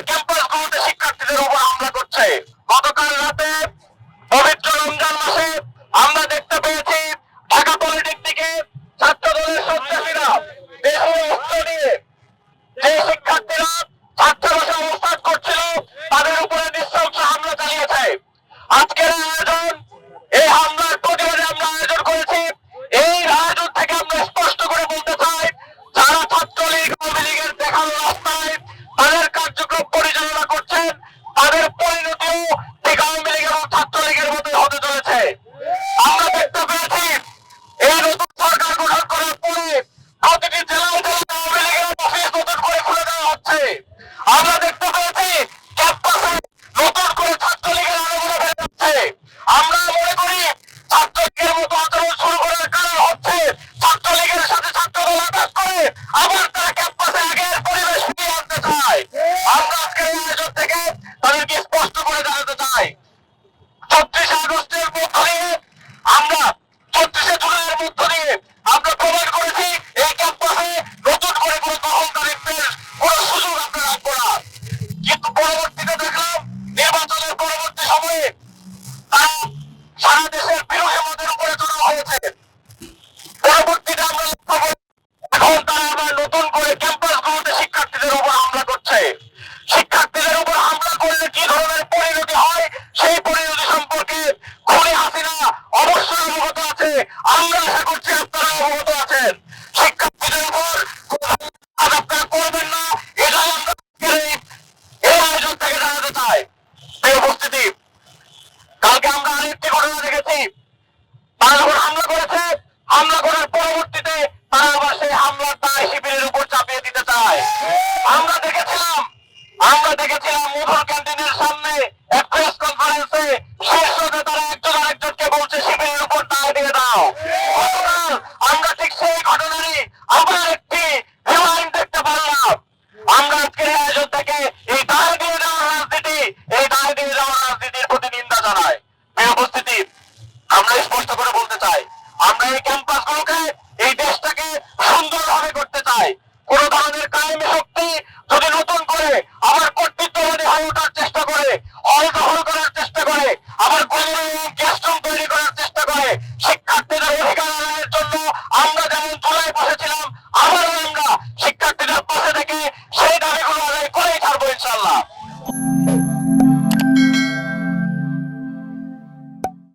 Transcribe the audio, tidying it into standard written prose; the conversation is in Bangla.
ক্যাম্পাসগুলোতে শিক্ষার্থীদের উপর হামলা করছে। গতকাল রাতে পবিত্র রমজান মাসে আমরা দেখতে পেয়েছি ঢাকা পলিটেকনিকে ছাত্রদলের সন্ত্রাসীরা দেশীয় অস্ত্র নিয়ে যে শিক্ষার্থীরা ছাত্রাবাসে অবস্থান করছিল তাদের উপরে নৃশংস হামলা চালিয়েছে। আজকের আয়োজন, এই হামলার প্রতিবাদে আমরা আয়োজন করেছি। এই আয়োজন থেকে আমরা স্পষ্ট করে বলতে চাই, যারা ছাত্রলীগ আওয়ামী লীগের দেখানো রাস্তায় তাদের কার্যক্রম পরিচালনা করছেন, তাদের পরিণতিও ঠিক আওয়ামী লীগ এবং ছাত্রলীগের মতো হতে চলেছে। আমরা দেখতে পেয়েছি এই নতুন সরকার গঠন করার পরে প্রতিটি জেলায় জেলায় আওয়ামী লীগের অফিস নতুন করে খুলে দেওয়া হচ্ছে। আমরা দেখতে পেয়েছি ক্যাম্পাসে নতুন করে ছাত্রলীগের আলোচনা বেড়ে যাচ্ছে। আমরা মনে করি ছাত্রলীগের মতো আচরণ শুরু করার কারণ হচ্ছে ছাত্রলীগের সাথে ছাত্রদল আঘাত করে আবার তারা ক্যাম্পাসে আগের পরিবেশ ফিরিয়ে আনতে চায়। আমরা আজকের আয়োজন থেকে তাদেরকে স্পষ্ট করে জানাতে চাই, ৩৬ আগস্টের মধ্য দিয়ে আমরা ৩৬ জুলাইয়ের মধ্য দিয়ে আমরা প্রমাণ করেছি এই ক্যাম্পাসে নতুন করে কোনো দখলদারিত্বের কোনো সুযোগ আমরা রাখবো না। কিন্তু পরবর্তীতে দেখলাম নির্বাচনের পরবর্তী সময়ে তারা সারা দেশের বিরোধী মতের উপরে চড়াও হয়েছে। পরবর্তীতে আমরা লক্ষ্য করি এখন তারা আবার নতুন করে ক্যাম্পাসগুলোতে শিক্ষার্থীদের উপর হামলা করছে। শিক্ষার্থীদের উপর হামলা করলে কি ধরনের পরিণতি হয় সেই পরিণতি সম্পর্কে খুনি হাসিনা অবশ্যই অবগত আছে। আমরা আশা করছি আপনারা অবগত আছেন। শিক্ষার্থীদের উপর আপনারা করবেন না, এটাই আমরা এই আয়োজন থেকে জানাতে চাই। প্রিয় উপস্থিতি, কালকে আমরা আরেকটি ঘটনা দেখেছি, তারা যখন হামলা করেছে, হামলা করার পরবর্তীতে তারা আবার সেই হামলার দায় শিবিরের উপর চাপিয়ে দিতে চায়। আমরা দেখেছিলাম মধুর ক্যান্টিনের সামনে এক প্রেস কনফারেন্সে শীর্ষ নেতারা